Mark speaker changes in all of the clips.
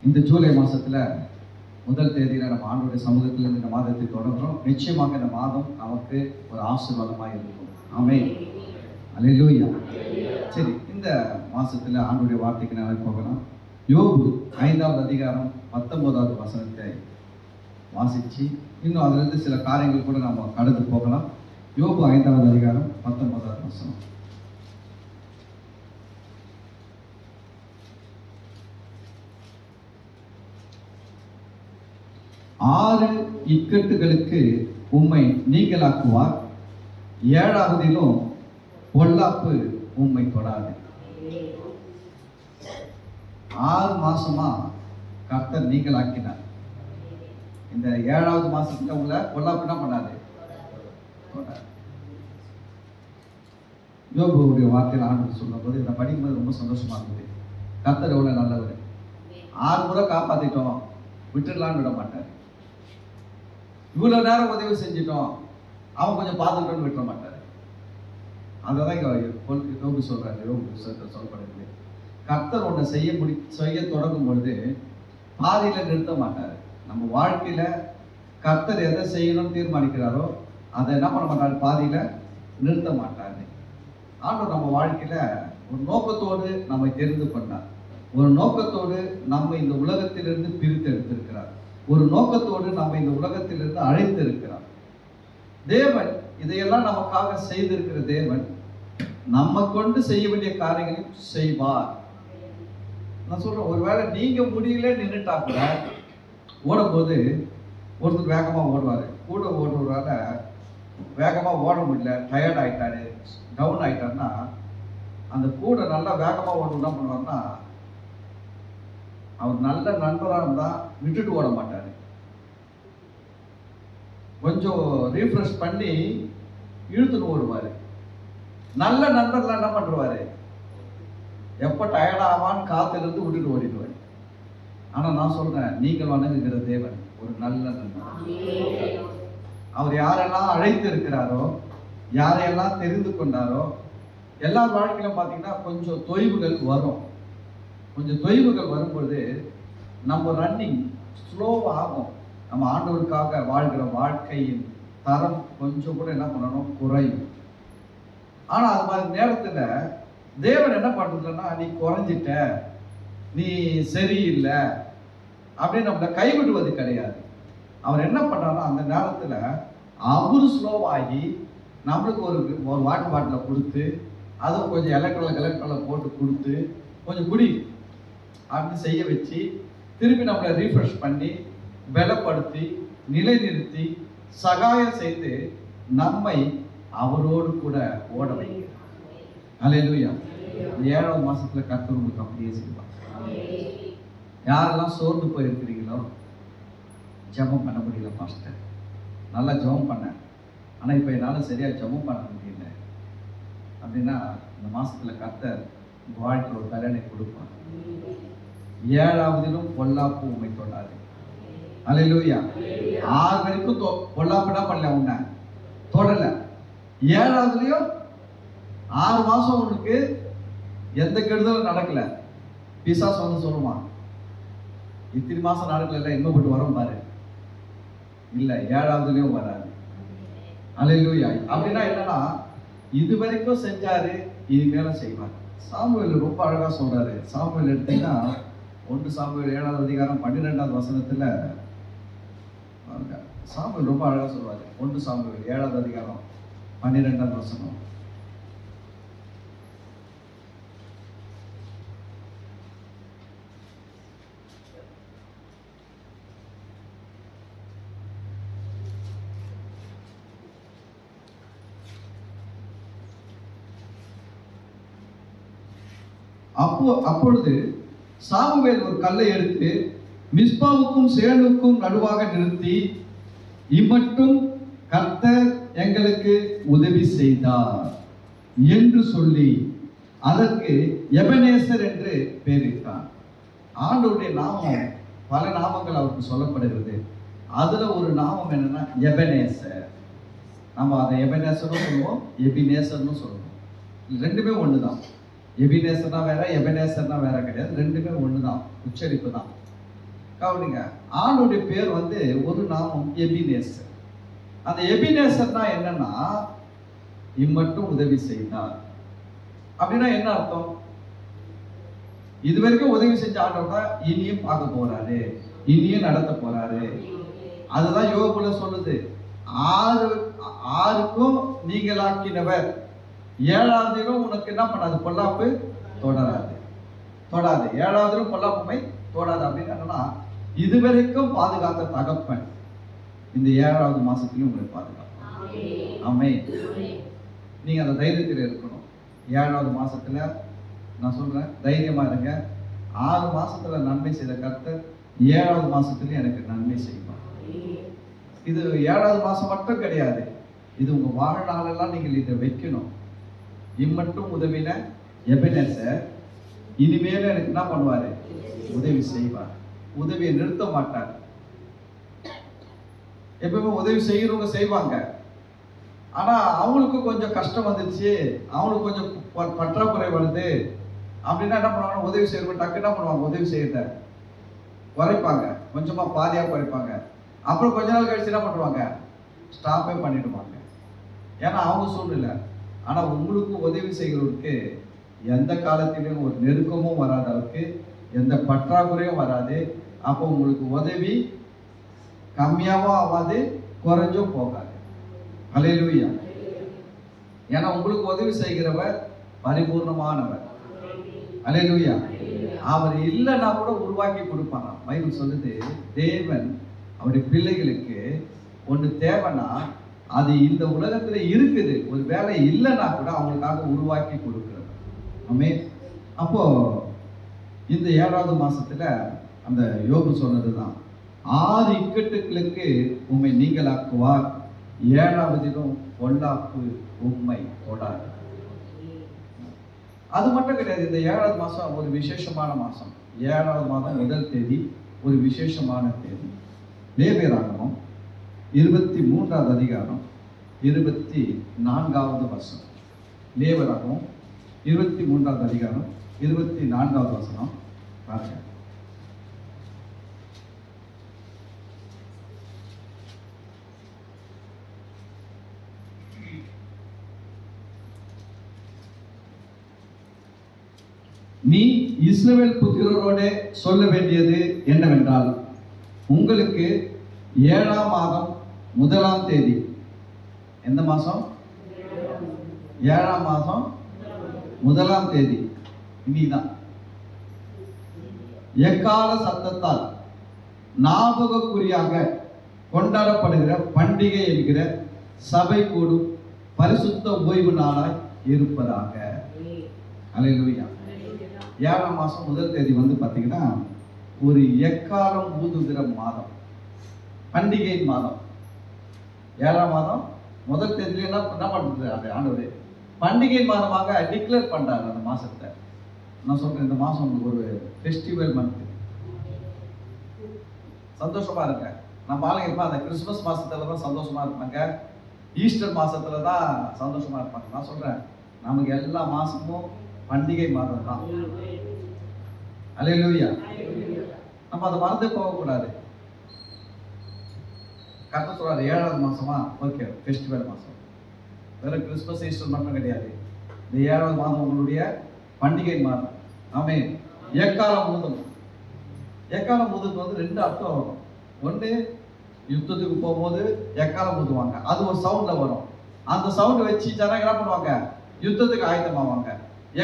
Speaker 1: இந்த ஜூலை மாதத்தில் முதல் தேதியில் நம்ம ஆண்டோடைய சமூகத்தில் இந்த மாதத்தை தொடங்குறோம். நிச்சயமாக இந்த மாதம் நமக்கு ஒரு ஆசீர்வாதமாக இருக்கும். ஆமென். அல்லேலூயா. சரி, இந்த மாதத்தில் ஆண்டோடைய வார்த்தைக்கு நான் போகலாம். யோபு 5வது அதிகாரம் 19வது வசனத்தை வாசித்து இன்னும் அதிலிருந்து சில காரியங்கள் கூட நம்ம கடந்து போகலாம். யோபு 5வது அதிகாரம் 19வது வசனம். ஆறு இக்கட்டுகளுக்கு உம்மை நீங்களாக்குவார், ஏழாவதிலும் பொல்லாப்பு உம்மை தொடாது. 6 மாசமா கர்த்தர் நீங்களாக்கினார். இந்த 7வது மாசத்துல உள்ள பொல்லாப்பு என்ன பண்ணாது? யோபுடைய வார்த்தையில் ஆண்டு சொல்லும் போது இதை படிக்கும்போது ரொம்ப சந்தோஷமா இருந்தது. கர்த்தர் எவ்வளவு நல்லவர். 6 முறை காப்பாத்திட்டோம், விட்டுடலான்னு விட மாட்டார். இவ்வளவு நேரம் உதவி செஞ்சிட்டோம், அவன் கொஞ்சம் பார்த்துட்டோன்னு விட்டுற மாட்டார். அதான் இங்க யோபு சொல்றாரு. யோபு சொல்லப்படுது, கர்த்தர் ஒன்றை செய்ய தொடங்கும் பொழுது பாதியில நிறுத்த மாட்டார். நம்ம வாழ்க்கையில கர்த்தர் எதை செய்யணும்னு தீர்மானிக்கிறாரோ அதை என்ன பண்ண மாட்டாரு? பாதியில நிறுத்த மாட்டாரு. ஆண்டவர் நம்ம வாழ்க்கையில ஒரு நோக்கத்தோடு நம்மை தெரிந்து கொண்டார். ஒரு நோக்கத்தோடு நம்ம இந்த உலகத்திலிருந்து பிரித்து எடுத்திருக்கிறார். ஒரு நோக்கத்தோடு நம்ம இந்த உலகத்திலிருந்து அழைத்து இருக்கிறார். தேவன் இதையெல்லாம் நமக்காக செய்திருக்கிற தேவன் நம்ம கொண்டு செய்ய வேண்டிய காரியங்களையும் செய்வார். நான் சொல்றேன், ஒருவேளை நீங்க முடியல நின்றுட்டா கூட ஓடும்போது ஒருத்தர் வேகமா ஓடுவாரு, கூட ஓடுறதால வேகமா ஓட முடியல, டயர்ட் ஆயிட்டாரு, டவுன் ஆயிட்டாருன்னா அந்த கூட நல்லா வேகமா ஓட என்ன பண்ணுவாருன்னா, அவர் நல்ல நண்பராக இருந்தா விட்டுட்டு ஓட மாட்டாரு. கொஞ்சம் ரீஃப்ரெஷ் பண்ணி இழுத்துட்டு ஓடுவாரு. நல்ல நண்பர்கள் என்ன பண்ணுவாரு? எப்ப டயர்ட் ஆவான்னு காத்திலிருந்து விட்டுட்டு ஓடிடுவாரு. ஆனா நான் சொல்றேன், நீங்கள் வணங்குகிற தேவன் ஒரு நல்ல நண்பர். அவர் யாரெல்லாம் அழைத்து இருக்கிறாரோ, யாரையெல்லாம் தெரிந்து கொண்டாரோ, எல்லா வாழ்க்கையிலும் பார்த்தீங்கன்னா கொஞ்சம் தொய்வுகள் வரும். கொஞ்சம் தொய்வுகள் வரும்பொழுது நம்ம ரன்னிங் ஸ்லோவாகும். நம்ம ஆண்டவருக்காக வாழ்கிற வாழ்க்கையின் தரம் கொஞ்சம் கூட என்ன பண்ணணும்? குறையும். ஆனா அது மாதிரி நேரத்துல தேவன் என்ன பண்றதுன்னா, நீ குறைஞ்சிட்ட, நீ சரியில்லை அப்படின்னு நம்மளை கைவிடுவது கிடையாது. அவர் என்ன பண்றாருன்னா, அந்த நேரத்துல அவரு ஸ்லோவாகி நம்மளுக்கு ஒரு வாட்டர் பாட்டிலை கொடுத்து, அதை கொஞ்சம் எலக்ட்ரில் போட்டு கொடுத்து கொஞ்சம் குடி அப்படின்னு செய்ய வச்சு, திருப்பி நம்மளை ரீஃப்ரெஷ் பண்ணி பலப்படுத்தி நிலைநிறுத்தி சகாயம் செய்து நம்மை அவரோடு கூட ஓட வைக்கிறார். அல்லேலூயா. 7வது மாசத்துல கர்த்தர் உங்களுக்கு அப்படியே செய்வார். யாரெல்லாம் சோர்ந்து போயிருக்கிறீங்களோ, ஜெபம் பண்ண முடியல பாஸ்டர், நல்லா ஜெபம் பண்ணேன், ஆனா இப்ப என்னால சரியா ஜெபம் பண்ண முடியல அப்படின்னா, இந்த மாசத்துல கர்த்தர் வாழ்க்கை ஒரு பலனை கொடுப்பார். 7ஆவதிலும் பொல்லாப்பு உண்மை தொடாது. அல்லேலூயா. 6 வரைக்கும் பொல்லாப்பு என்ன பண்ணல, உன்னை தொடல. 7ஆவதுலயும் 6 மாசம் உனக்கு எந்த கெடுதலும் நடக்கல. பிசாசு வந்து சொல்லுவான், இத்தனை மாசம் நடக்கல, இன்னும் போட்டு வரும் பாரு. இல்ல, 7ஆவதுலயும் வராது. அல்லேலூயா. அப்படின்னா என்னன்னா, இது வரைக்கும் செஞ்சாரு, இது மேல செய்வார். சாமுவேல் ரொம்ப அழகா சொல்றாரு. சாமுவேல் எடுத்தீங்கன்னா 1 சாமுவேல் 7வது அதிகாரம் 12வது வசனத்துல சாமுவேல் ரொம்ப அழகா சொல்வாரு. 1 சாமுவேல் 7வது அதிகாரம் 12வது வசனம். அப்பொழுது சாமுவேல் ஒரு கல்லை எடுத்து மிஸ்பாவுக்கும் சேனுக்கும் நடுவாக நிறுத்தி, இம்மட்டும் கர்த்தர் எங்களுக்கு உதவி செய்தார் என்று சொல்லி அதற்கு எபனேசர் என்று பெயரிட்டார். ஆண்டவருடைய நாமம் பல நாமங்கள் அவருக்கு சொல்லப்படுகிறது. அதுல ஒரு நாமம் என்னன்னா எபனேசர். நம்ம அதை எபனேசர்னு சொல்லுவோம், எபினேசர்னு சொல்லுவோம். ரெண்டுமே ஒண்ணுதான். எபினேசர்னா வேற, எபனேசர்னா வேற கிடையாது. ரெண்டுமே ஒண்ணுதான், உச்சரிப்பு தான். கவனிங்க, ஆணுடைய பேர் வந்து ஒரு நாமம் எபினேசர். அந்த எபினேசர்னா என்னன்னா, இம்மட்டும் உதவி செய்தார் அப்படின்னா என்ன அர்த்தம்? இதுவரைக்கும் உதவி செஞ்ச ஆண்டவர் தான் இனியும் பார்க்க போறாரு, இனியும் நடத்த போறாரு. அதுதான் யோபுல சொல்லுது, ஆறுக்கும் நீங்களாக்கினவர், ஏழாவதிலும் உனக்கு என்ன பண்ணாது, பொல்லாப்பு தொடராது. ஏழாவதிலும் பொல்லாப்புமை தொடாது. அப்படின்னு என்னன்னா, இதுவரைக்கும் பாதுகாத்த தகப்பன் இந்த 7வது மாசத்துலயும் உங்களை பாதுகாப்பான். ஆமென். நீங்க அந்த தைரியத்தில் இருக்கணும். 7வது மாசத்துல நான் சொல்றேன், தைரியமா இருங்க. 6 மாசத்துல நன்மை செய்த கர்த்தர் 7வது மாசத்துலயும் எனக்கு நன்மை செய்வார். இது 7வது மாசம் மட்டும் கிடையாது, இது உங்க வாழ்நாளெல்லாம் நீங்கள் இதை வைக்கணும். இம்மட்டும் உதவின எபினேசர் இனிமேல எனக்கு என்ன பண்ணுவாரு, உதவி செய்வார். உதவியை நிறுத்த மாட்டார். எப்பவுமே உதவி செய்யறவங்க செய்வாங்க. ஆனா அவங்களுக்கு கொஞ்சம் கஷ்டம் வந்துருச்சு, அவங்களுக்கு கொஞ்சம் பற்றாக்குறை வருது அப்படின்னா என்ன பண்ணுவாங்க, உதவி செய்யறவங்க டக்கு என்ன பண்ணுவாங்க, உதவி செய்யறத குறைப்பாங்க, கொஞ்சமா பாதியா குறைப்பாங்க. அப்புறம் கொஞ்ச நாள் கழிச்சு என்ன பண்ணுவாங்க, ஸ்டாப்பே பண்ணிடுவாங்க. ஏன்னா அவங்க சூழ்நிலை. ஆனா உங்களுக்கு உதவி செய்கிறவருக்கு எந்த காலத்திலும் ஒரு நெருக்கமும் வராத அளவுக்கு எந்த பற்றாக்குறையும் வராது. அப்போ உங்களுக்கு உதவி கம்மியாவும் ஆகாது, குறைஞ்சும் போகாது. அல்லேலூயா. ஏன்னா உங்களுக்கு உதவி செய்கிறவர் பரிபூர்ணமானவர். அல்லேலூயா. அவர் இல்லைன்னா கூட உருவாக்கி கொடுப்பாங்க. பைபிள் சொல்லுது, தேவன் அவருடைய பிள்ளைகளுக்கு ஒன்று தேவைன்னா அது இந்த உலகத்துல இருக்குது, ஒரு வேலை இல்லைன்னா கூட அவங்களுக்காக உருவாக்கி கொடுக்கிறது. ஆமென். அப்போ இந்த 7வது மாசத்துல அந்த யோபு சொன்னதுதான், 6 இக்கட்டுகளுக்கு உம்மை நீங்களாக்குவார், 7வதிலும் பொல்லாப்பு உம்மை தொடாது. அது மட்டும் கிடையாது, இந்த 7வது மாசம் ஒரு விசேஷமான மாசம். 7வது மாதம் முதல் தேதி ஒரு விசேஷமான தேதி. லேவியராகமம் 23வது அதிகாரம் 24வது வசனம். லேவியராகமம் 23வது அதிகாரம் 24வது வசனம் பாருங்க. நீ இஸ்ரவேல் புத்திரரோட சொல்ல வேண்டியது என்னவென்றால், உங்களுக்கு 7ஆம் மாதம் 1ஆம் தேதி, எந்த மாசம்? 7ஆம் மாதம் 1ஆம் தேதி இன்னிதான் எக்கால சத்தத்தால் ஞாபகக்குறியாக கொண்டாடப்படுகிற பண்டிகை என்கிற சபை கூடும் பரிசுத்த ஓய்வு நாளாய் இருப்பதாக. அல்லேலூயா. 7ஆம் மாசம் 1 தேதி வந்து பார்த்தீங்கன்னா ஒரு எக்காலம் ஊதுகிற மாதம், பண்டிகை மாதம். 7ஆம் மாதம் 1 தேதியில என்ன பண்றது, அந்த ஆண்டவர் பண்டிகை மாதமாக டிக்ளேர் பண்றாரு அந்த மாசத்தை. நான் சொல்றேன், இந்த மாசம் உங்களுக்கு ஒரு ஃபெஸ்டிவல் மந்த். சந்தோஷமா இருங்க. நம்ம ஆளுங்க இப்ப அந்த கிறிஸ்துமஸ் மாசத்துல தான் சந்தோஷமா இருப்பாங்க, ஈஸ்டர் மாசத்துல தான் சந்தோஷமா இருப்பாங்க. நான் சொல்றேன், நமக்கு எல்லா மாசமும் பண்டிகை மாதம் தான். அல்லேலூயா. நம்ம அதை மறந்து போகக்கூடாது. கரெக்டாக சொல்றாரு, 7வது மாசமா, ஓகே, ஃபெஸ்டிவல் மாசம். வெறும் கிறிஸ்துமஸ் ஈஸ்டர் மட்டும் கிடையாது, இந்த 7வது மாதம் உங்களுடைய பண்டிகை மாதம். ஆமென். எக்காலம் ஊதும். எக்காலம் ஊதுக்கு வந்து 2 அர்த்தம் வரும். ஒன்று, யுத்தத்துக்கு போகும்போது எக்காலம் ஊதுவாங்க, அது ஒரு சவுண்ட்ல வரும். அந்த சவுண்ட் வச்சு ஜனங்க என்ன பண்ணுவாங்க, யுத்தத்துக்கு ஆயத்தமாவாங்க.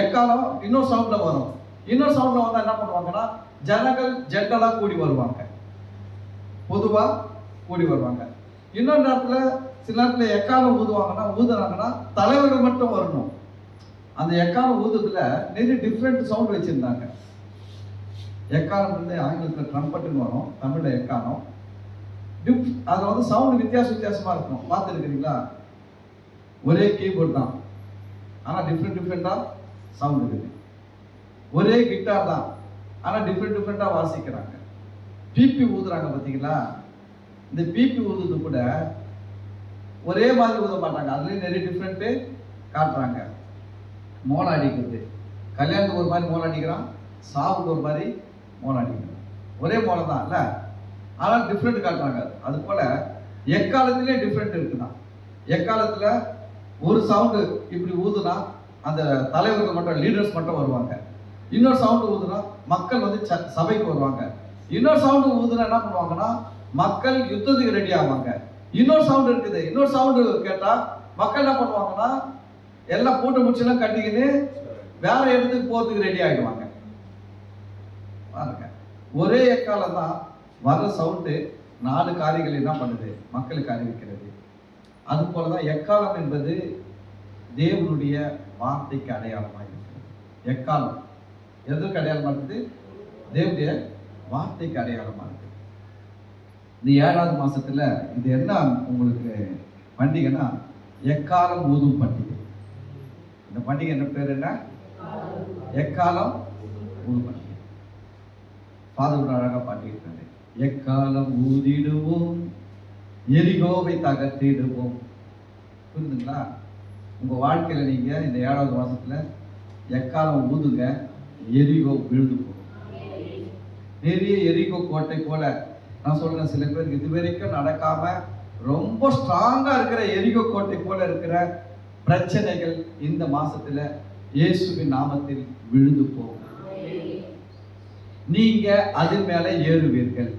Speaker 1: எக்காலம் இன்னொரு சவுண்ட்ல வரும். இன்னொரு சவுண்ட்ல வந்தா என்ன பண்ணுவாங்கன்னா, ஜனங்கள் ஜென்ரலா கூடி வருவாங்க, பொதுவா கூடி வருவாங்க. இன்னொரு நேரத்துல சில நேரத்துல எக்காலம் ஊதுனாங்கன்னா தலைவர்கள் மட்டும் வரணும். அந்த எக்காலம் ஊதுறதுல நிறைய டிஃப்ரெண்ட் சவுண்ட் வச்சிருந்தாங்க. எக்காலம் வந்து ஆங்கிலத்தில் ட்ரம்பட்டுன்னு வரும், தமிழ்ல எக்காலம். அதுல வந்து சவுண்ட் வித்தியாசமா இருக்கும். பார்த்துருக்கிறீங்களா? ஒரே கீபோர்ட் தான், ஆனா டிஃப்ரெண்டா சவுண்ட் இருக்குது. ஒரே கிட்டார் தான், ஆனா டிஃப்ரெண்டா வாசிக்கிறாங்க. பிபி ஊதுறாங்க பார்த்தீங்களா? இந்த பிபி ஊதுறது கூட ஒரே மாதிரி ஊத மாட்டாங்க, அதுலயும் நிறைய டிஃப்ரெண்ட் காட்டுறாங்க. மோளம் அடிக்கிறது, கல்யாணத்துக்கு ஒரு மாதிரி மோளம் அடிக்கிறான், சாவுக்கு ஒரு மாதிரி மோளம் அடிக்கிறான். ஒரே போல தான் இல்லை, ஆனால் டிஃப்ரெண்ட் காட்டுறாங்க. அது போல எக்காலத்திலே டிஃப்ரெண்ட் இருக்குதான். எக்காலத்தில் ஒரு சவுண்டு இப்படி ஊதுனா அந்த தலைவர்கள் மட்டும், லீடர்ஸ் மட்டும் வருவாங்க. இன்னொரு சவுண்டு ஊதுனா மக்கள் வந்து சபைக்கு வருவாங்க. இன்னொரு சவுண்டு ஊதுனா என்ன பண்ணுவாங்கன்னா மக்கள் யுத்தத்துக்கு ரெடி ஆவாங்க. இன்னொரு சவுண்டு இருக்குது, இன்னொரு சவுண்டு கேட்டா மக்கள் என்ன பண்ணுவாங்கன்னா எல்லாம் கூட்ட முடிச்செல்லாம் கட்டிக்கின்னு வேற இடத்துக்கு போறதுக்கு ரெடி ஆகிடுவாங்க. பாருங்க, ஒரே எக்காலம் தான் வர்ற சவுண்டு 4 காரியங்கள் என்ன பண்ணுது, மக்களுக்கு அறிவிக்கிறது. அது போலதான் எக்காலம் என்பது தேவனுடைய வார்த்தைக்கு அடையாளமாக இருக்கிறது. எக்காலம் எதற்கு அடையாளமா இருக்குது? தேவனுடைய வார்த்தைக்கு அடையாளமா இருக்கு. இந்த 7வது மாசத்துல இது என்ன உங்களுக்கு பண்டிகைன்னா எக்காலம் ஊதும் பண்டிகை. இந்த பண்டிகை என்ன பேர்? என்ன? எக்காலம் ஊதும் பண்டிகை. ஃபாதர் அழகா பாட்டிருக்காரு, எக்காலம் ஊதிடுவோம் எரிகோவை தகர்த்திடுவோம். புரியுதுங்களா? உங்க வாழ்க்கையில நீங்க இந்த 7வது மாசத்துல எக்காலம் ஊதுங்க, எரிகோ விழுந்து போகும். பெரிய எரிகோ கோட்டை போல நான் சொல்றேன், சில பேருக்கு இது வரைக்கும் நடக்காம ரொம்ப ஸ்ட்ராங்கா இருக்கிற எரிகோ கோட்டை போல இருக்கிற பிரச்சனைகள் இந்த மாசத்துல இயேசுவின் நாமத்தில் விழுந்து போகும். நீங்க அதன் மேல ஏறுவீர்கள்.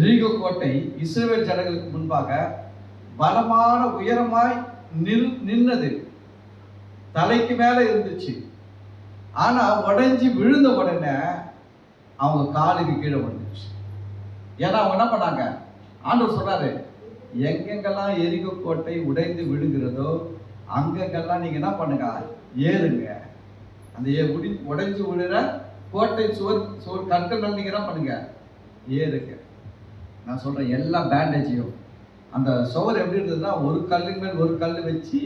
Speaker 1: எரிகோ கோட்டை இஸ்ரவேல் ஜனங்களுக்கு முன்பாக பலமான உயரமாய் நின்னது, தலைக்கு மேல இருந்துச்சு. ஆனா உடைஞ்சி விழுந்த உடனே அவங்க காலுக்கு கீழே வந்துச்சு. ஏன்னா அவங்க என்ன பண்ணாங்க, ஆண்டவர் சொல்றாரு, எங்கெங்கெல்லாம் எரிகோ கோட்டை உடைந்து விழுகிறதோ அங்கெங்கெல்லாம் நீங்க என்ன பண்ணுங்க, ஏறுங்க. அந்த உடைஞ்சு விழுற கோட்டை சுவர் கற்கள் நீங்க என்ன பண்ணுங்க, ஏறுங்க. நான் சொல்றேன், எல்லா பேண்டேஜையும் அந்த சுவர் எப்படி இருந்ததுன்னா ஒரு கல்லுக்கு மேல் ஒரு கல் வச்சு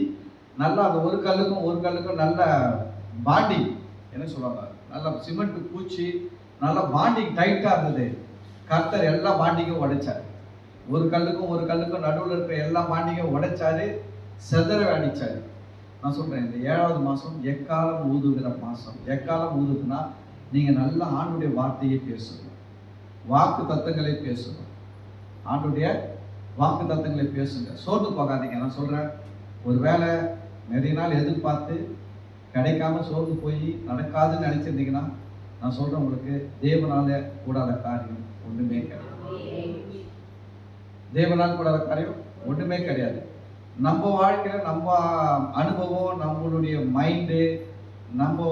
Speaker 1: நல்லா அந்த ஒரு கல்லுக்கும் நல்ல பாண்டிங், என்ன சொல்லுவாங்க, நல்ல சிமெண்ட் பூச்சி நல்ல பாண்டிங் டைட்டா இருந்தது. கர்த்தர் எல்லா பாண்டிங்கும் உடைச்சாரு. ஒரு கல்லுக்கும் நடுவில் இருக்கிற எல்லா பாண்டிங்கும் உடைச்சாரு, செதற அடிச்சாரு. நான் சொல்றேன், இந்த 7வது மாசம் எக்காலம் ஊதுகிற மாசம். எக்காலம் ஊதுதுன்னா நீங்க நல்ல ஆண்டுடைய வார்த்தையை பேசணும், வாக்கு தத்தங்களை பேசணும். ஆண்டுடைய வாக்கு தத்தங்களை பேசுங்க, சோர்ந்து போகாதீங்க. நான் சொல்றேன், ஒரு வேலை நிறைய நாள் எதிர்பார்த்து கிடைக்காம சோர்ந்து போய் நடக்காதுன்னு நினைச்சிருந்தீங்கன்னா நான் சொல்றேன், உங்களுக்கு தேவனால கூடாத காரியம் ஒண்ணுமே கிடையாது. தேவனால் கூடாத காரியம் ஒண்ணுமே கிடையாது. நம்ம வாழ்க்கையில நம்ம அனுபவம், நம்மளுடைய மைண்டு, நம்ம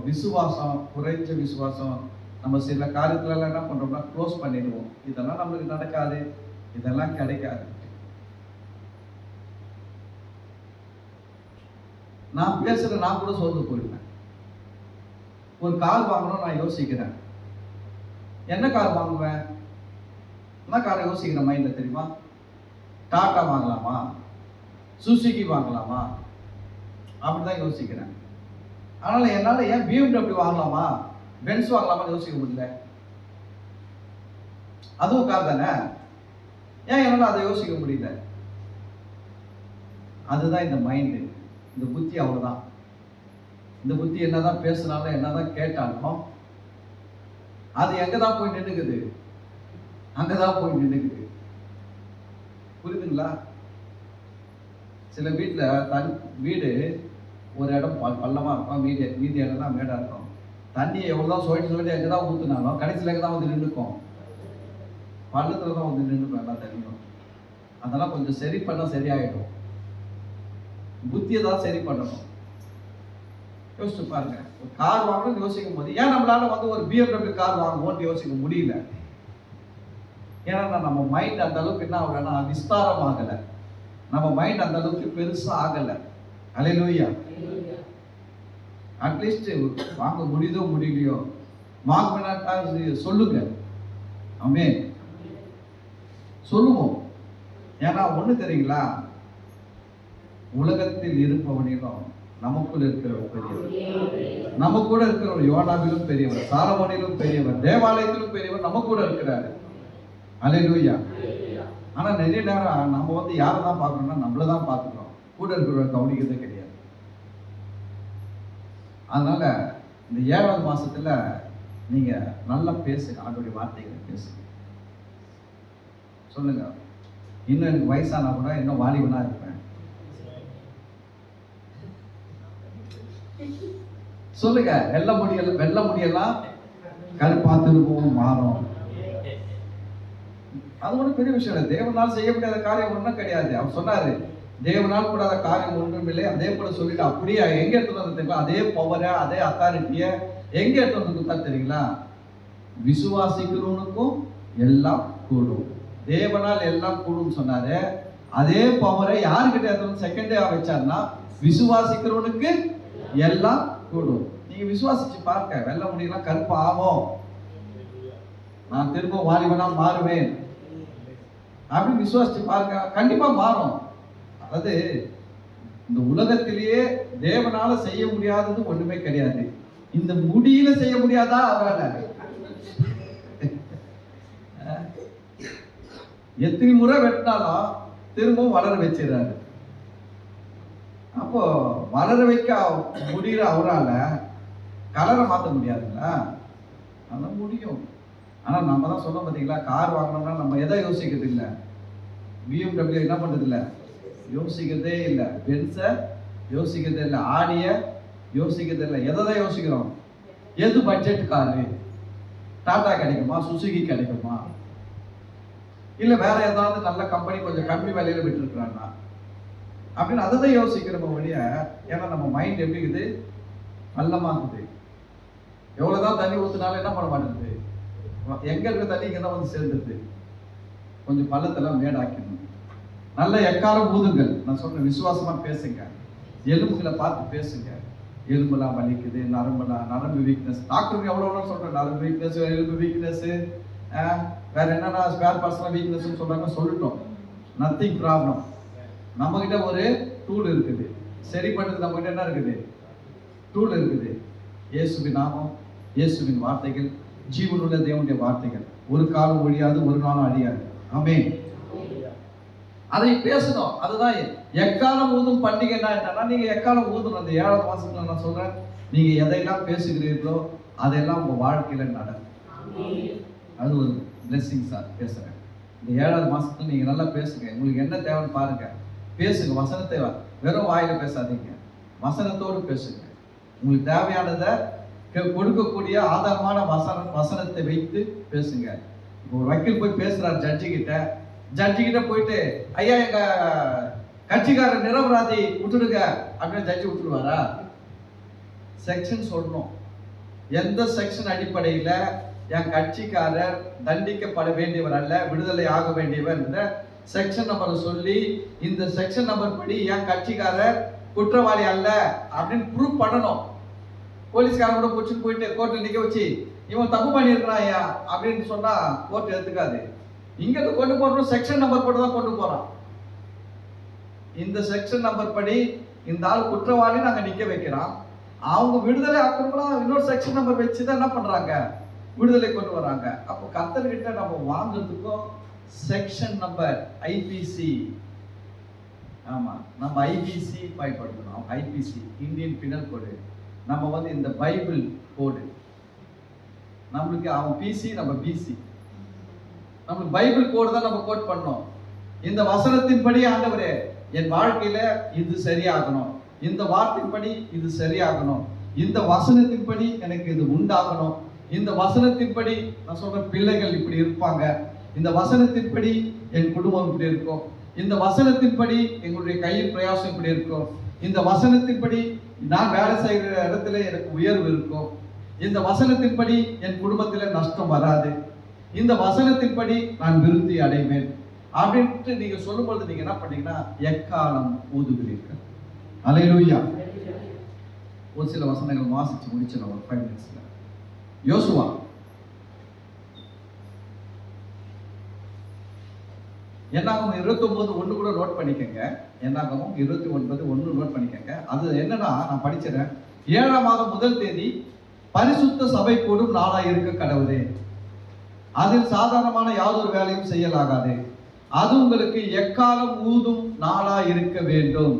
Speaker 1: விசுவாசம், குறைஞ்ச விசுவாசம், நம்ம சில காரியத்துல என்ன பண்றோம்னா க்ளோஸ் பண்ணிடுவோம். இதெல்லாம் நம்மளுக்கு நடக்காது, இதெல்லாம் கிடைக்காது. நான் பேசுறேன், நான் கூட சோர்ந்து போயிடுவேன். ஒரு கார் வாங்கணும் நான் யோசிக்கிறேன், என்ன கார் வாங்குவேன், என்ன காரை யோசிக்கிறேன் மைண்ட்ல தெரியுமா? டாடா வாங்கலாமா, சுசுகி வாங்கலாமா, அப்படிதான் யோசிக்கிறேன். அதனால என்னால ஏன் BMW வாங்கலாமா, பென்ஸ் வாங்கலாமான்னு யோசிக்க முடியல. அதுவும் கார் தானே, ஏன் என்னால அதை யோசிக்க முடியல? அதுதான் இந்த மைண்டு, இந்த புத்தி. அவ்வளவுதான். இந்த புத்தி என்னதான் பேசினாலும் என்னதான் கேட்டாலும் அது எங்கதான் போய் நின்னுக்குது, அங்கதான் போய் நின்னுக்குது. புரியுதுங்களா? சில வீடு ஒரு இடம் பள்ளமா இருக்கும், மீதி இடம் தான் மேடா இருக்கும். தண்ணி எவ்வளவுதான் சொல்லிட்டு எங்கதான் ஊத்துனாலும் கடைசியில் எங்கதான் வந்து நின்றுக்கும், பள்ளத்துல தான் வந்து நின்றுக்கும் எல்லா தண்ணியும். அதெல்லாம் கொஞ்சம் சரி பண்ண சரியாயிடும். புத்தியை தான் சரி பண்ணணும். யோசிச்சு பாருங்க, ஒரு கார் வாங்கணும்னு யோசிக்கும் போது ஏன் நம்மளால வந்து ஒரு BMW கார் வாங்குவோம்னு யோசிக்க முடியல? ஏன்னா நம்ம மைண்ட் அந்த அளவுக்கு என்ன ஆகலைன்னா விஸ்தாரம் ஆகலை, நம்ம மைண்ட் அந்த அளவுக்கு பெருசா ஆகலை. அல்லேலூயா. அட்லீஸ்ட் வாங்க முடியுதோ முடியலையோ வாங்கினா சொல்லுங்க, ஆமென் சொல்லுவோம். ஏன்னா ஒண்ணு தெரியுங்களா, உலகத்தில் இருப்பவனிலும் நமக்குள் இருக்கிறவர் பெரியவர். நம்ம கூட இருக்கிறவர் யோனாவிலும் பெரியவர், சாலமோனிலும் பெரியவர், தேவாலயத்திலும் பெரியவர் நம்ம கூட இருக்கிறாரு. அல்லேலூயா. ஆனா நிறைய நேரம் நம்ம வந்து யாரை தான் பார்க்கணும்னா நம்மள தான் பார்த்துக்கிறோம், கூட இருக்கிறவர் கவனிக்கிறதே கிடையாது. அதனால இந்த 7வது மாசத்துல நீங்க நல்லா பேசுங்க, ஆண்டவருடைய வார்த்தைகளை பேசுங்க. சொல்லுங்க, இன்னும் எனக்கு வயசானா கூட இன்னும் வாலிபனா இருப்பேன். சொல்லுங்க, வெள்ள முடியெல்லாம் கருப்பா திரும்பவும் மாறும். அது ஒன்றும் பெரிய விஷயம் இல்லை. தேவனால் செய்ய முடியாத காரியம் ஒன்றும் கிடையாது. அவர் சொன்னாரு, தேவனால் கூடாத காரியம் ஒன்றும் இல்லை. அதே போல சொல்லிட்டு அப்படியே எங்க எடுத்து வந்து தெரியுங்களா? அதே பவரை, அதே அத்தாரிட்டியை எங்க எடுத்து வந்து கொடுத்தா தெரியுங்களா? விசுவாசிக்கிறவனுக்கும் எல்லாம் கூடும். தேவனால் எல்லாம் கூடும் சொன்னாரு. அதே பவரை யாருக்கிட்ட எடுத்து செகண்டே வச்சாருன்னா, விசுவாசிக்கிறவனுக்கு எல்லாம் கூடும். நீங்க விசுவாசிச்சு பார்க்க, வெள்ள முடியலாம் கருப்பு ஆகும், நான் திரும்ப வாலிபனா மாறுவேன் அப்படின்னு விசுவாசிச்சு பாருங்க, கண்டிப்பா மாறும். அதாவது இந்த உலகத்திலேயே தேவனால செய்ய முடியாதது ஒண்ணுமே கிடையாது. இந்த முடியில செய்ய முடியாதா அவரால்? எத்தனை முறை வெட்டினாலும் திரும்பவும் வளர வச்சிடறாரு. அப்போ வளர வைக்க முடிகிற அவரால் கலரை மாற்ற முடியாதுங்களா? அதெல்லாம் முடியும். ஆனால் நம்ம தான் சொன்னோம் பார்த்தீங்களா, கார் வாங்கினோம்னா நம்ம எதை யோசிக்கிறது இல்லை? BMW என்ன பண்ணுறது இல்லை, யோசிக்கிறதே இல்லை. பென்ஸை யோசிக்கிறதே இல்லை, ஆடியை யோசிக்கிறதே இல்லை. எதை தான் யோசிக்கிறோம்? எது பட்ஜெட் காரு? டாடா கிடைக்குமா, சுசுகி கிடைக்குமா, இல்லை வேற ஏதாவது நல்ல கம்பெனி கொஞ்சம் கம்மி விலையில விட்டுருக்குறான்னா அப்படின்னு அதை தான் யோசிக்கிறோம் வழிய. ஏன்னா நம்ம மைண்ட் எப்படி இருக்குது, நல்லமாக்குது. எவ்வளோதான் தண்ணி ஊற்றினாலும் என்ன பண்ண மாட்டேங்குது, எங்க இருக்க தண்ணி இங்கே தான் வந்து சேர்ந்துருது. கொஞ்சம் பள்ளத்தெல்லாம் மேடாக்கணும். நல்ல எக்காலம் ஊதுங்கள். நான் சொல்றேன், விசுவாசமா பேசுங்க, எலும்புகளை பார்த்து பேசுங்க. எலும்புலாம் வலிக்குது, நரம்பு வீக்னஸ். டாக்டர் எவ்வளோ சொல்றேன், நரம்பு வீக்னஸ், எலும்பு வீக்னஸ், வேற என்னன்னா ஸ்பேர் பார்ட்ஸ்லாம் வீக்னஸ் சொல்றாங்க. சொல்லிட்டோம், நத்திங் ப்ராப்ளம். நம்ம கிட்ட ஒரு டூல் இருக்குது, சரி பண்ணுறது. நம்ம கிட்ட என்ன இருக்குது, டூல் இருக்குது. இயேசுவின் நாமம், இயேசுவின் வார்த்தைகள், ஜீவனுள்ள தேவனுடைய வார்த்தைகள் ஒரு காலம் ஒழியாது, ஒரு நாளும் அழியாது. ஆமென். அதை பேசணும். அதுதான் எக்காலம் ஊதும் பண்டிகைன்னா என்னன்னா, நீங்க எக்காலம் ஊதணும். அந்த 7ஆவது மாசத்துல நான் சொல்றேன், நீங்க எதையெல்லாம் பேசுகிறீர்களோ அதெல்லாம் உங்க வாழ்க்கையில நடக்கும். அது ஒரு பிளெஸிங்ஸா பேசுறேன். இந்த 7ஆவது மாசத்துல நீங்க நல்லா பேசுங்க. உங்களுக்கு என்ன தேவைன்னு பாருங்க, பேசுங்க. வசனத்தை வெறும் வாயில பேசாதீங்க, வசனத்தோடு பேசுங்க. உங்களுக்கு தேவையானதை கொடுக்கக்கூடிய ஆதாரமான வசனத்தை வைத்து பேசுங்க. ஒரு வக்கீல் போய் பேசுறாரு ஜட்ஜி கிட்ட போயிட்டு, ஐயா எங்க கட்சிக்காரர் நிரபராதி விட்டுடுங்க அப்படின்னு ஜட்ஜி விட்டுடுவாரா? செக்ஷன் சொல்லணும். எந்த செக்ஷன் அடிப்படையில் என் கட்சிக்காரர் தண்டிக்கப்பட வேண்டியவர் அல்ல, விடுதலை ஆக வேண்டியவர், இந்த செக்ஷன் நம்பரை சொல்லி இந்த செக்ஷன் நம்பர் படி என் கட்சிக்காரர் குற்றவாளி அல்ல அப்படின்னு ப்ரூவ் பண்ணணும். போலீஸ்காரன் கூட பிடிச்சிட்டு போயிட்டு கோர்ட்டில் நிற்க வச்சு இவன் தப்பு பண்ணியிருக்கிறான் ஐயா அப்படின்னு சொன்னா கோர்ட் எடுத்துக்காது. இங்கிருந்து கொண்டு போறோம், செக்ஷன் நம்பர் போட்டு தான் கொண்டு போறான். இந்த செக்ஷன் நம்பர் படி இந்த ஆள் குற்றவாளி நாங்க நிக்க வைக்கிறோம். அவங்க விடுதலை ஆக்கிறவங்களாம் இன்னொரு செக்ஷன் நம்பர் வச்சுதான் என்ன பண்றாங்க, விடுதலை கொண்டு வராங்க. அப்போ கர்த்தர்கிட்ட நம்ம வாங்குறதுக்கும் செக்ஷன் நம்பர் ஐபிசி, ஆமா நம்ம ஐபிசி பயன்படுத்தணும். ஐபிசி இந்தியன் பினல் கோடு. நம்ம வந்து இந்த பைபிள் கோடு, நம்மளுக்கு அவன் பிசி நம்ம பிசி, நம்மளுக்கு பைபிள் கோடு தான் நம்ம கோட் பண்ணோம். இந்த வசனத்தின்படி ஆண்டவரே என் வாழ்க்கையில இது சரியாகணும், இந்த வார்த்தையின்படி இது சரியாகணும், இந்த வசனத்தின்படி எனக்கு இது உண்டாகணும், இந்த வசனத்தின்படி நான் சொல்ற பிள்ளைகள் இப்படி இருப்பாங்க, இந்த வசனத்தின்படி என் குடும்பம் இப்படி இருக்கும், இந்த வசனத்தின்படி எங்களுடைய கையில் பிரயாசம் இப்படி இருக்கும், இந்த வசனத்தின்படி நான் வேலை செய்கிற இடத்துல எனக்கு உயர்வு இருக்கும், இந்த வசனத்தின்படி என் குடும்பத்தில் நஷ்டம் வராது, இந்த வசனத்தின்படி நான் விருத்தி அடைவேன் அப்படின்ட்டு நீங்க சொல்லும்போது நீங்க என்ன பண்ணீங்கன்னா எக்காலம் ஊதுகிறீர்கள். அல்லேலூயா. ஒரு சில வசனங்கள் வாசிச்சு முடிச்சிடும் ஒரு 5 minutesல. யோசுவா என்னாகும் 29:1 கூட நோட் பண்ணிக்கங்க. என்னாகும் 29:1 நோட் பண்ணிக்கங்க. அது என்னன்னா நான் படிச்சிடறேன். 7ஆம் மாதம் 1 தேதி பரிசுத்த சபை கூடும் நாளா இருக்க கடவுளே, அதில் சாதாரணமான யாதொரு வேலையும் செய்யலாகாது, அது உங்களுக்கு எக்காலம் ஊதும் நாளா இருக்க வேண்டும்.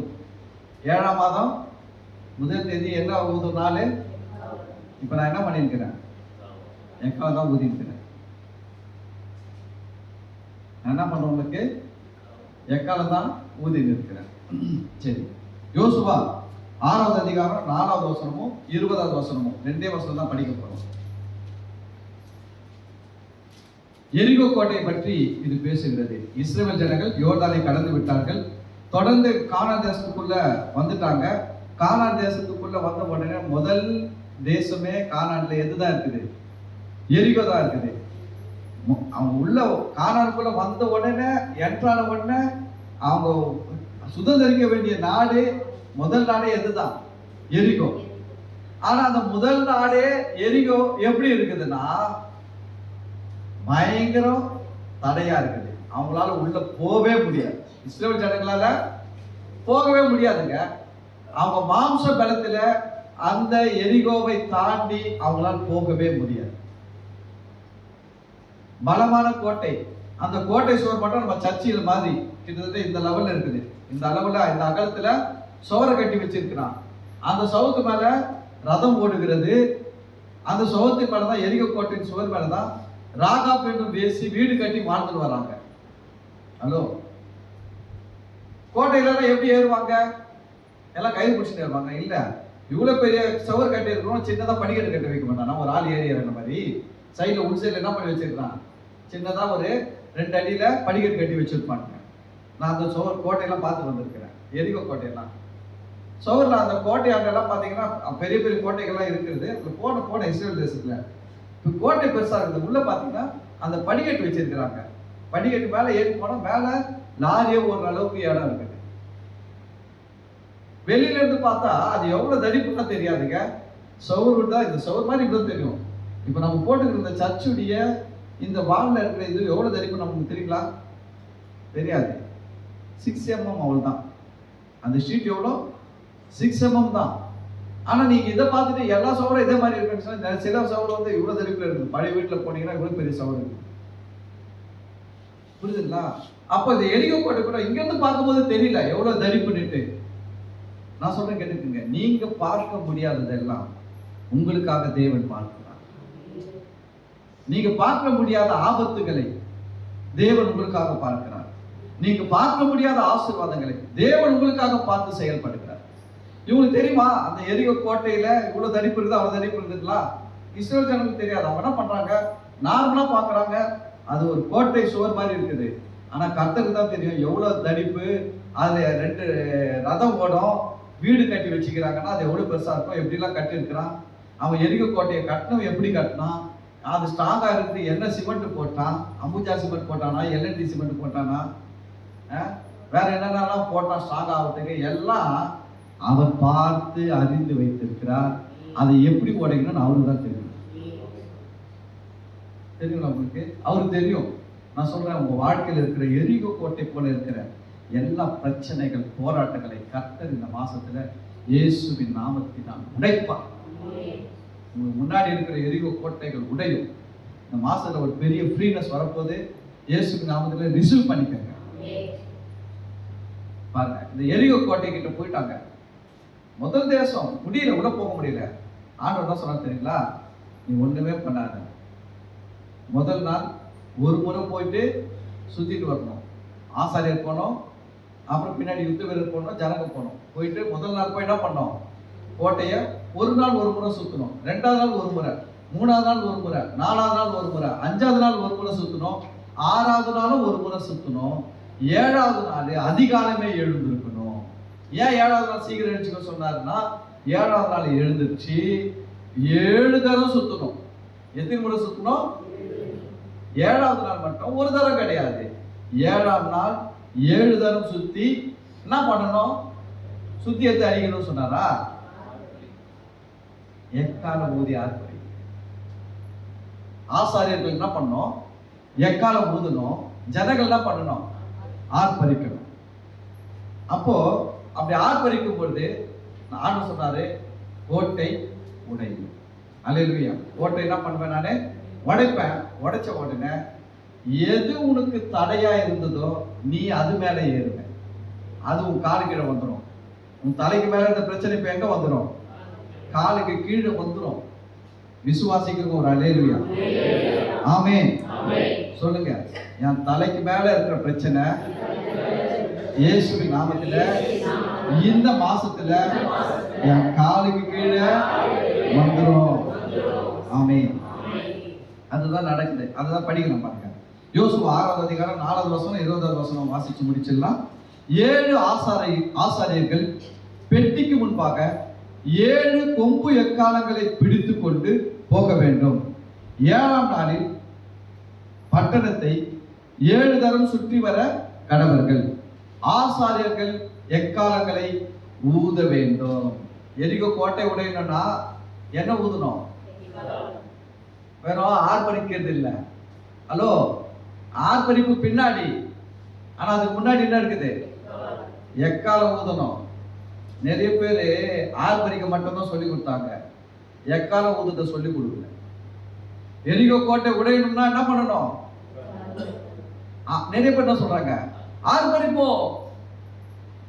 Speaker 1: 7ஆம் மாதம் 1 தேதி என்ன ஊதும் நாள்? இப்ப நான் என்ன பண்ணிருக்கிறேன், எக்காலம் தான் ஊதி இருக்கிறேன். நான் என்ன பண்ண உங்களுக்கு எக்காலம் தான் ஊதி இருக்கிறேன். சரி, யோசுவா 6வது அதிகாரம் 4வது வசனமும் 20வது வசனமும் 2 வசனம் தான் படிக்க போறோம். எரிகோ கோட்டையை பற்றி இது பேசுகிறது. இஸ்ரவேல் ஜனங்கள் யோர்தானை கடந்து விட்டார்கள். தொடர்ந்து கானான் தேசத்துக்குள்ள வந்துட்டாங்க. கானான் தேசத்துக்குள்ள வந்த உடனே முதல் தேசமே கானான்ல எதுதான் இருக்குது? எரிகோ தான் இருக்குது. அவங்க உள்ள கானானுக்குள்ள வந்த உடனே என்ட்ரான உடனே அவங்க சுதந்திரிக்க வேண்டிய நாடு, முதல் நாடே எதுதான்? எரிகோ. ஆனா அந்த முதல் நாடே எரிகோ எப்படி இருக்குதுன்னா பயங்கரம் தடையா இருக்குது. அவங்களால உள்ள போகவே முடியாது. இஸ்ரவேல் ஜனங்களால போகவே முடியாதுங்க. அவங்க மாம்ச பலத்துல அந்த எரிகோவை தாண்டி அவங்களால போகவே முடியாது. பலமான கோட்டை. அந்த கோட்டை சுவர் மட்டும் நம்ம சர்ச்சில் மாதிரி கிட்டத்தட்ட இந்த லெவல்ல இருக்குது. இந்த அளவுல இந்த அகலத்துல சுவரை கட்டி வச்சிருக்கிறான். அந்த சவுத்து மேல ரதம் ஓடுகிறது. அந்த சவுத்து மேலதான் எரிகோ கோட்டையின் சுவர் மேலதான் ராகாப் என்னும் பேசி வீடு கட்டி வாழ்ந்துட்டு வராங்க. ஹலோ, கோட்டையில எப்படி ஏறுவாங்க? எல்லாம் கைது பிடிச்சிட்டு ஏறுவாங்க? இல்ல, இவ்வளவு பெரிய சுவர் கட்டி இருக்கிறோம், சின்னதா படிக்கட்டு கட்டி வைக்க மாட்டான். ஒரு ஆள் ஏறி இறங்க மாதிரி சைட்ல உள் சைட்ல என்ன பண்ணி வச்சிருக்கான்? சின்னதா ஒரு 2 அடியில படிக்கட்டு கட்டி வச்சிருப்பாங்க. நான் அந்த சுவர் கோட்டையெல்லாம் பார்த்து வந்திருக்கிறேன். எரிகோ கோட்டையெல்லாம் சுவர்ல அந்த கோட்டையாண்டெல்லாம் பாத்தீங்கன்னா பெரிய பெரிய கோட்டைகள்லாம் இருக்கிறது. போன இஸ்ரேல் தேசத்துல கோட்டை பெருசா இருக்குது. உள்ள பாத்தீங்கன்னா அந்த படிக்கட்டு வச்சிருக்கிறாங்க. படிக்கட்டு மேல ஏறி போனா மேல லாரியே ஒரு அளவுக்கு இடம் இருக்குது. வெளியில இருந்து பார்த்தா அது எவ்வளவு தடிப்புன்னா தெரியாதுங்க. சவுர் விட்டா இந்த சவுர் மாதிரி இவ்வளவு தெரியும். இப்ப நம்ம போட்டுக்கிற இந்த சர்ச்சுடைய இந்த வால்ல இருக்கிற இது எவ்வளவு தடிப்பு நமக்கு தெரியுங்களா? தெரியாது. 6 mm அவ்வளவுதான். அந்த ஷீட் எவ்வளோ? 6 mm தான். ஆனா நீங்க இதை பார்த்துட்டு எல்லா சவரும் இதே மாதிரி இருக்குன்னு சொன்னா சில சவர் வந்து இவ்வளவு தடிப்புல இருக்குது. பழைய வீட்டுல போனீங்கன்னா இவ்வளவு பெரிய சவர் இருக்கு. புரியுதுங்களா? அப்ப இந்த எரிகோ கோட்டை கூட இங்க இருந்து பார்க்கும்போது தெரியல எவ்வளவு தடிப்புன்னுட்டு. நான் சொல்றேன் கேட்டுக்குங்க, நீங்க பார்க்க முடியாததெல்லாம் உங்களுக்காக தேவன் பார்க்கிறார். நீங்க பார்க்க முடியாத ஆபத்துகளை தேவன் உங்களுக்காக பார்க்கிறார். நீங்க பார்க்க முடியாத ஆசீர்வாதங்களை தேவன் உங்களுக்காக பார்த்து செயல்படுகிறார். இவங்களுக்கு தெரியுமா அந்த எரிகோ கோட்டையில இவ்வளவு தடிப்பு இருக்குது, அவ்வளவு தடிப்பு இருக்குங்களா? இஸ்ரவேல் ஜனங்களுக்கு தெரியாது. அவங்க என்ன பண்றாங்க? நார்மலா பாக்குறாங்க, அது ஒரு கோட்டை சுவர் மாதிரி இருக்குது. ஆனா கர்த்தருக்கு தான் தெரியும் எவ்வளவு தடிப்பு. அதுல 2 ரதம் ஓடும், வீடு கட்டி வச்சுக்கிறாங்கன்னா அது எவ்வளவு பெருசா இருக்கும். எப்படி எல்லாம் கட்டி இருக்கிறான். அவன் எரிகோ கோட்டையை கட்டணும், எப்படி கட்டினான்? அது ஸ்ட்ராங்கா இருக்குது. என்ன சிமெண்ட் போட்டான்? அம்புஜா சிமெண்ட் போட்டானா? எல்என்டி சிமெண்ட் போட்டானா? வேற என்னென்னலாம் போட்டான் ஸ்ட்ராங் ஆகிறதுக்கு? எல்லாம் அவர் பார்த்து அறிந்து வைத்திருக்கிறார். அதை எப்படி உடைக்கணும்னு அவருக்கு தான் தெரியும். தெரியுங்களா உங்களுக்கு? அவருக்கு தெரியும். நான் சொல்றேன், உங்க வாழ்க்கையில் இருக்கிற எரிகோ கோட்டை போல இருக்கிற எல்லா பிரச்சனைகள், போராட்டங்களை கர்த்தர் இந்த மாசத்துல இயேசுவின் நாமத்தினால் உடைப்பார். உங்களுக்கு முன்னாடி இருக்கிற எரிகோ கோட்டைகள் உடையும். இந்த மாசத்துல ஒரு பெரிய ஃப்ரீனஸ் வரப்போது. இயேசுவின் நாமத்துல ரிசீவ் பண்ணிக்கங்க. பாருங்க, இந்த எரிகோ கோட்டை கிட்ட போயிட்டாங்க. முதல் தேசம் முடியல, உள்ள போக முடியல. ஆண்டவர் என்ன சொன்னா தெரியுங்களா? நீ ஒண்ணுமே பண்ணாத. முதல் நாள் ஒரு முறை போயிட்டு சுத்திட்டு வரணும். ஆசாரியர் போனோம், அப்புறம் பின்னாடி யுத்த வீரர் போனோம், ஜனங்க போனோம். போயிட்டு முதல் நாள் போய் என்ன பண்ணோம்? கோட்டைய ஒரு நாள் ஒரு முறை சுத்தணும், 2வது நாள் ஒரு முறை, 3வது நாள் ஒரு முறை, 4வது நாள் ஒரு முறை, 5வது நாள் ஒரு முறை சுத்தணும், 6வது நாளும் ஒரு முறை சுத்தணும், 7வது நாள் அதிகாலமே எழுந்திருக்கணும். ஏன் 7வது நாள் சீக்கிரம் எழுச்சிக்க சொன்னாருன்னா, 7வது நாள் எழுந்திருச்சு 7 தரம் சுத்தணும். எத்தனை முறை சுத்தணும்? 7வது நாள் மட்டும் ஒரு தரம் கிடையாது. 7ஆம் நாள் 7 தரம் சுத்தி என்ன பண்ணணும்? சுத்தி எடுத்து அடிக்கணும்னு சொன்னாரா? எக்காலம் ஊதி ஆர்ப்பரி. ஆசாரியர்கள் என்ன பண்ணணும்? எக்காலம் ஊதணும். ஜனங்கள் என்ன பண்ணணும்? ஆர்ப்பரிக்கணும். அப்போ அப்படி ஆர்ப்பரிக்கும் பொழுது ஆண்டவர் சொன்னாரு, கோட்டை உடையும். அல்லேலூயா. கோட்டை என்ன பண்ணுவேன்? நானே உடைப்பேன். உடைச்ச உடனே எது உனக்கு தடையா இருந்ததோ நீ அது மேல ஏறுவேன். அது உன் காலு கீழே வந்துடும். உன் தலைக்கு மேல இருந்த பிரச்சனை இப்ப எங்க வந்துடும்? காலுக்கு கீழே வந்துடும். விசுவாசிக்கிறவங்க ஒரு அல்லேலூயா. ஆமென். சொல்லுங்க, என் தலைக்கு மேல இருக்கிற பிரச்சனை இயேசுவின் நாமத்துல இந்த மாசத்துல என் காலுக்கு கீழே வந்துரும். ஆமென். அதுதான் நடக்குது. அதுதான் படிக்கணும் பாருங்க. யோசுவா 6வது அதிகாரம் 4வது வசனம் 20வது வசனம் வாசிச்சு முடிச்சிடலாம். 7 ஆசாரியர்கள் பெட்டிக்கு முன்பாக 7 கொம்பு எக்காலங்களை பிடித்து கொண்டு போக வேண்டும். 7ஆம் நாளில் பட்டணத்தை 7 தரம் சுற்றி வர கடவர்கள். ஆசாரியர்கள் எக்காலங்களை ஊத வேண்டும். எரிகோ கோட்டை உடையணும்னா என்ன ஊதணும்? வேணும் ஆர்ப்பரிக்கிறது இல்லை. ஹலோ, ஆர்ப்பரிப்பு பின்னாடி, ஆனா அதுக்கு முன்னாடி என்ன இருக்குது? எக்காலம் ஊதணும். நிறைய பேர் ஆர்ப்பரிக்க மட்டும்தான் சொல்லி கொடுத்தாங்க, எக்காலம் ஊதத்தை சொல்லி கொடுக்கல. எரிகோ கோட்டை உடையணும்னா என்ன பண்ணணும்? நிறைய பேர் என்ன சொல்றாங்க? ஆர்ப்பரிப்போம்.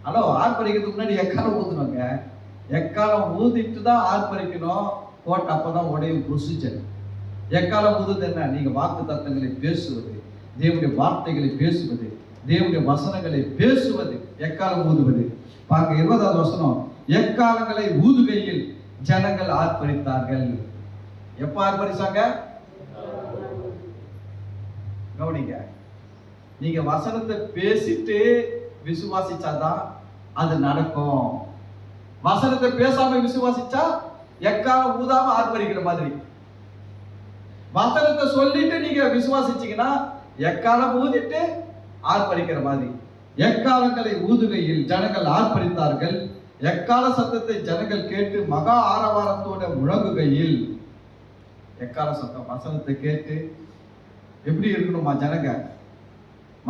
Speaker 1: ஹலோ, ஆர்ப்பரிக்கிறதுக்கு முன்னாடி எக்காலம் ஊதணுங்க. எக்காலம் ஊதிட்டு தான் ஆர்ப்பரிக்கணும். கோட்டை அப்பதான் உடையும் ப்ரொசீஜர். எக்காலம் ஊதுது என்ன? நீங்க வாக்கு தத்தங்களை பேசுவது, தேவனுடைய வார்த்தைகளை பேசுவது, தேவனுடைய வசனங்களை பேசுவது, எக்காலம் ஊதுவது. பாருங்க 20வது வசனம். எக்காலங்களை ஊதுகையில் ஜனங்கள் ஆர்ப்பரித்தார்கள். எப்ப ஆர்ப்பரிச்சாங்க? கவனிங்க, நீங்க வசனத்தை பேசிட்டு விசுவாசிச்சாதான் அது நடக்கும். வசனத்தை பேசாம விசுவாசிச்சா எக்காலம் ஊதாம ஆர்ப்பரிக்கிற மாதிரி. வசனத்தை சொல்லிட்டு நீங்க விசுவாசிச்சீங்கன்னா எக்காலம் ஊதிட்டு ஆர்ப்பரிக்கிற மாதிரி. எக்காலங்களை ஊதுகையில் ஜனங்கள் ஆர்ப்பரித்தார்கள். எக்கால சத்தத்தை ஜனங்கள் கேட்டு மகா ஆரவாரத்தோட முழங்குகையில். எக்கால சத்தம் வசனத்தை கேட்டு எப்படி இருக்கணுமா ஜனங்க?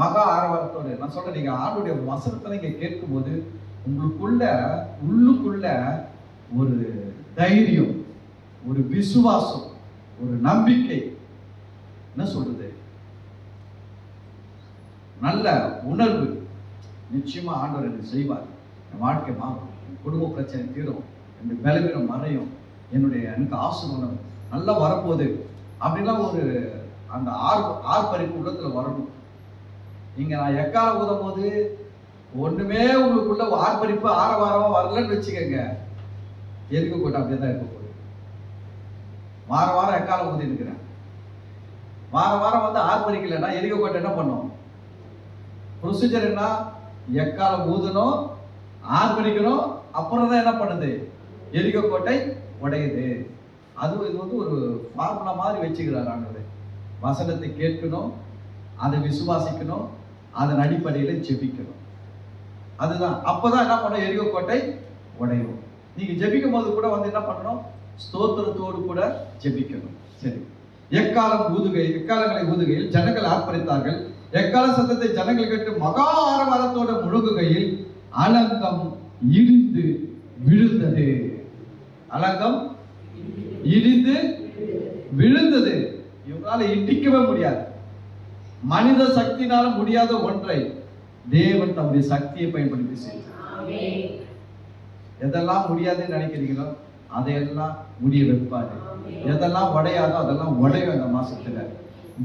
Speaker 1: மகா ஆரவாரத்தோட. நான் சொல்றேன், நீங்க ஆண்டுடைய வசனத்தை நீங்க கேட்கும் போது உள்ளுக்குள்ள ஒரு தைரியம், ஒரு விசுவாசம், ஒரு நம்பிக்கை, என்ன சொல்றது, நல்ல உணர்வு. நிச்சயமா ஆண்டவர் எனக்கு செய்வார், என் வாழ்க்கை மாறும், என் குடும்ப பிரச்சனை தீரும், என்னுடைய பலவீனம் மறையும், எனக்கு ஆசீர்வாதம் நல்லா வரப்போகுது அப்படின்லாம் ஒரு அந்த ஆர்ப்பரிப்பு உள்ளத்துல வரணும். நீங்க நான் எக்காலம் ஊதும் போது ஒண்ணுமே உங்களுக்குள்ள ஆர்ப்பரிப்பு ஆரவாரமா வரலன்னு வச்சுக்கோங்க, எரிக்க கோட்டை அப்படியே இருக்க போகுது. வாரம் எக்காலம் ஊதி இருக்கிறேன், வாரம் வந்து ஆர்ப்பரிக்கலைன்னா எரிக்க கோட்டை என்ன பண்ணும்? ப்ரொசீஜர் என்ன? எக்காலம் ஊதணும், ஆர்ப்பரிக்கணும், அப்புறம் தான் என்ன பண்ணுது? எரிக்க கோட்டை உடையுது. இது வந்து ஒரு ஃபார்முலா மாதிரி வச்சுக்கிறார் ஆண்டவர். வசனத்தை கேட்கணும், அதை விசுவாசிக்கணும், அதன் அடிப்படையில் ஜெபிக்கணும். அதுதான் அப்பதான் என்ன பண்ணணும்? எரிகோ கோட்டை உடையும். நீங்க ஜெபிக்கும் போது கூட வந்து என்ன பண்ணணும்? ஸ்தோத்திரத்தோடு கூட ஜெபிக்கணும். சரி. எக்காலங்களை ஊதுகையில் ஜனங்கள் ஆர்ப்பரித்தார்கள். எக்கால சத்தத்தை ஜனங்கள் கேட்டு மகா ஆரவாரத்தோட முழுகுகையில் அலங்கம் இடிந்து விழுந்தது. அலங்கம் இடிந்து விழுந்தது. இவங்களால இடிக்கவே முடியாது. மனித சக்தினால முடியாத ஒன்றை தேவன் தம்முடைய சக்தியை பயன்படுத்தி செய்தார். எதெல்லாம் முடியாதுன்னு நினைக்கிறீங்களோ அதையெல்லாம் முடிய வைப்பாரு. எதெல்லாம் உடையாதோ அதெல்லாம் உடையும். அந்த மாசத்துல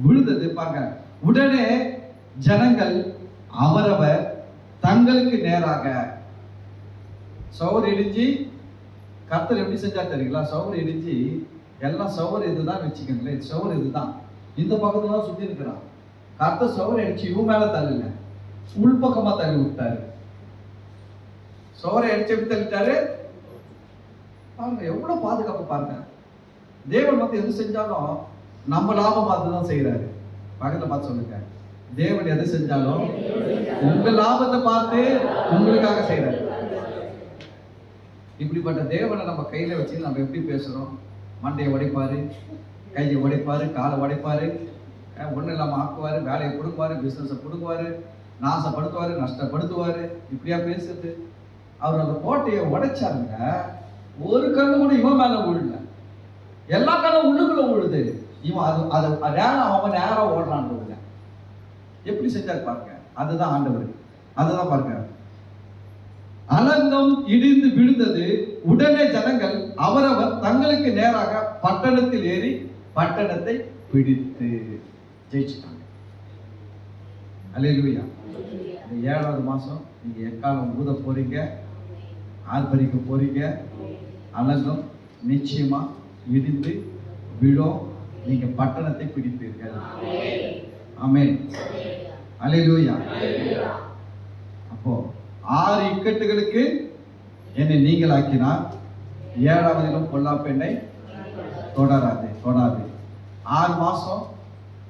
Speaker 1: விழுந்தது பாருங்க. உடனே ஜனங்கள் அவரவர் தங்களுக்கு நேராக சவுர் இடிஞ்சு, கர்த்தர் எப்படி செஞ்சார் தெரியுங்களா? சவுர் இடிஞ்சு எல்லாம் சவுர் இதுதான் வச்சுக்கோங்களேன். சவுர் இதுதான், இந்த பக்கத்துல சுத்தி இருக்கிறான். கர்த்தர் சவுர் அடிச்சு இவன் மேல தள்ளல, உள்பக்கமா தள்ளி விட்டாரு. சோரை அடிச்சு எப்படி தள்ளிட்டாரு பாருங்க. எவ்வளவு பாதுகாப்பு பாருங்க. தேவன் வந்து எது செஞ்சாலும் நம்ம லாபம் பார்த்துதான் செய்யறாரு. பக்கத்துல பார்த்து சொல்லுங்க, தேவன் எது செஞ்சாலும் உங்க லாபத்தை பார்த்து உங்களுக்காக செய்யறாரு. இப்படிப்பட்ட தேவனை நம்ம கையில வச்சு நம்ம எப்படி பேசுறோம்? மண்டையை உடைப்பாரு, கையை உடைப்பாரு, காலை உடைப்பாரு, ஒன்றும் இல்லாமல் ஆக்குவாரு, வேலையை கொடுக்குவாரு, பிஸ்னஸை கொடுக்குவாரு, நாசப்படுத்துவாரு, நஷ்டப்படுத்துவாரு. இப்படியா பேசுறது? அவர் அந்த கோட்டையை உடைச்சாருங்க. ஒரு கண்ணு கூட இவன் மேல விழுல, எல்லா கண்ணும் உள்ளுக்குள்ள விழுது. இவன் அவன் நேரம் ஓடுறான். எப்படி செஞ்சாரு பாருங்க. அதுதான் ஆண்டவர். அதுதான் பாருங்க. அலங்கம் இடிந்து விழுந்தது, உடனே ஜனங்கள் அவரவர் தங்களுக்கு நேராக பட்டணத்தில் ஏறி பட்டணத்தை பிடித்து ஜெயிச்சிட்டாங்க. அல்லேலூயா. இந்த 7வது மாசம் நீங்க எக்காலம் ஊத போறீங்க, ஆர்ப்பரிக்க போறீங்க. அலங்கம் நிச்சயமா இடிந்து விழும். நீங்க பட்டணத்தை பிடிப்பீர்கள். ஆமென். அல்லேலூயா. அப்போ 6 இக்கட்டுகளுக்கு என்னை நீங்களாக்கினார். 7வதிலும் பொல்லாப்பு என்னை தொடாது. 6 மாசம்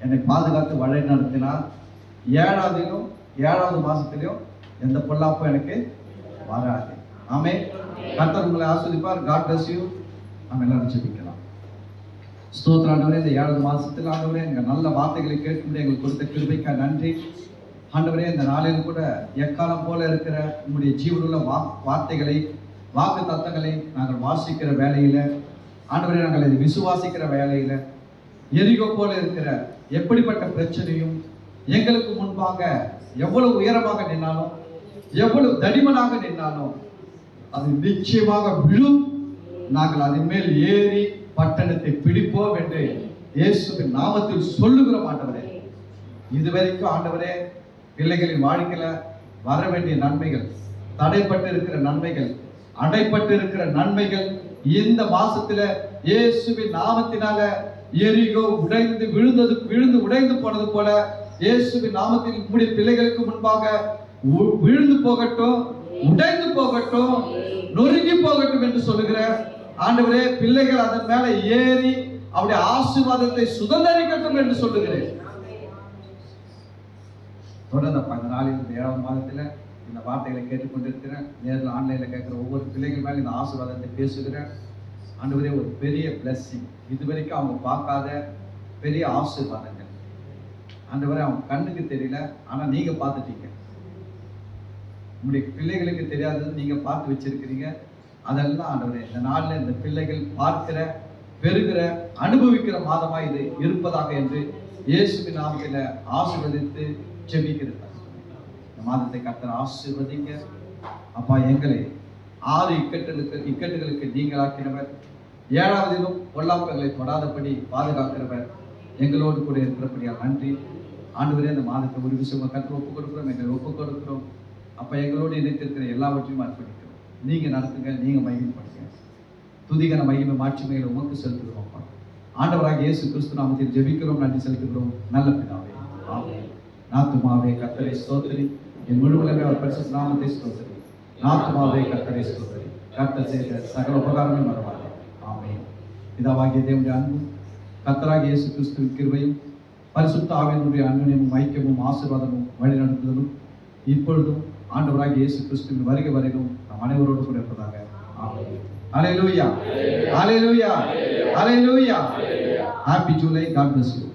Speaker 1: என்னை பாதுகாத்து வழி நடத்தினார். 7வது மாசத்திலையும் எந்த பொல்லாப்பும் எனக்கு வராது. ஆமென். கர்த்தர் உங்களை ஆசீர்வதிப்பார். God bless you. நம்ம எல்லாரும் ஜெபிக்கலாம். ஸ்தோத்திரம் ஆண்டவரே. இந்த 7வது மாசத்துல ஆண்டவரே எங்க நல்ல வார்த்தைகளை கேட்கும்படி எங்களுக்கு கொடுத்த கிருபைக்காக நன்றி ஆண்டவரே. இந்த நாளில் கூட எக்காலம் போல இருக்கிற உங்களுடைய ஜீவனுள்ள வார்த்தைகளை, வாக்கு தத்தங்களை நாங்கள் வாசிக்கிற வேலையில ஆண்டவரே, நாங்கள் இதை விசுவாசிக்கிற வேலையில எரிகோ போல இருக்கிற எப்படிப்பட்ட பிரச்சனையும் எங்களுக்கு முன்பாக எவ்வளவு உயரமாக நின்னாலும், எவ்வளவு தடிமனாக நின்னாலும் அது நிச்சயமாக விழும். நாங்கள் அதன் மேல் ஏறி பட்டணத்தை பிடிப்போம் என்று இயேசுவின் நாமத்தில் சொல்லுகிறோம் ஆண்டவரே. இதுவரைக்கும் ஆண்டவரே பிள்ளைகளின் வாழ்க்கையில வர வேண்டிய நன்மைகள், தடைப்பட்டு இருக்கிற நன்மைகள், அடைப்பட்டு இருக்கிற நன்மைகள் இந்த மாசத்துல இயேசுவின் நாமத்தினால எரிகோ விழுந்து உடைந்து போனது போல இயேசுவின் நாமத்தில் உம்முடைய பிள்ளைகளுக்கு முன்பாக விழுந்து போகட்டும், உடைந்து போகட்டும், நொறுங்கி போகட்டும் என்று சொல்லுகிற ஆண்டவரே, பிள்ளைகள் அதன் மேல ஏறி அவருடைய ஆசீர்வாதத்தை சுதந்திரிக்கட்டும் என்று சொல்லுகிறேன். தொடர்ந்து இந்த நாளில் இந்த 7வது மாதத்துல இந்த வார்த்தைகளை கேட்டுக்கொண்டிருக்கிறேன். நேரில் ஆன்லைன்ல கேட்கிற ஒவ்வொரு பிள்ளைகள் மேல இந்த ஆசீர்வாதத்தை பேசுகிறேன். ஆண்டவரே, ஒரு பெரிய பிளஸ்ஸிங், இதுவரைக்கும் அவங்க பார்க்காத பெரிய ஆசீர்வாதங்கள் ஆண்டவரே, அவங்க கண்ணுக்கு தெரியல, ஆனா நீங்க பார்த்துட்டீங்க. உங்களுடைய பிள்ளைகளுக்கு தெரியாதது நீங்க பார்த்து வச்சிருக்கிறீங்க. அதெல்லாம் ஆண்டவரே இந்த நாளில் இந்த பிள்ளைகள் பார்க்கிற, பெறுகிற, அனுபவிக்கிற மாதமா இது இருப்பதாக என்று இயேசுவின் நாமத்தில ஆசீர்வதித்து ஜெபிக்கிறார். இந்த மாதத்தை கர்த்தர் ஆசீர்வதிங்க. அப்பா, எங்களை 6 இக்கட்டுகளுக்கு நீங்களாக்கினவர், 7வதிலும் பொல்லாப்புகளை தொடாதபடி பாதுகாக்கிறவர், எங்களோடு கூட இருக்கிறபடியால் நன்றி ஆண்டவரே. இந்த மாதத்தை ஒரு விஷயம் கற்று ஒப்புக் கொடுக்கிறோம், எங்களை ஒப்புக் கொடுக்கிறோம். அப்ப எங்களோடு இணைத்திருக்கிற எல்லாவற்றையும் அர்ப்பணிக்கிறோம். நீங்க நடத்துங்க, நீங்க மகிமைப்படுத்துங்க. துதிகன மகிமை மாட்சிமைகளை உமக்கு செலுத்துகிறோம். அப்பா, ஆண்டவராக இயேசு கிறிஸ்து நாமத்தில் ஜெபிக்கிறோம், நன்றி செலுத்துகிறோம். நல்ல பிதாவே, ஆமென். நாத்துமாவே கர்த்தரை ஸ்தோத்திரி, என் முழுவதுமே அவர் பரிசுத்த நாமத்தை ஸ்தோத்திரி. நாத்துமாவே கர்த்தரை ஸ்தோத்திரி, கர்த்தர் செய்த சகல உபகாரங்களும் மறவாதே. ஆமென். பிதாவாகிய தேவனுடைய அன்பும் கர்த்தராகிய இயேசு கிறிஸ்துவின் கிருபையும் பரிசுத்த ஆவியினுடைய அன்பினையும் ஐக்கியமும் ஆசீர்வாதமும் வழிநடத்துதலும் இப்பொழுதும் ஆண்டவராகிய இயேசு கிறிஸ்துவின் வருகை வரைக்கும் நம் அனைவரோடு கூட இருப்பதாக. Amen. Hallelujah, hallelujah, hallelujah. Happy July. God bless you.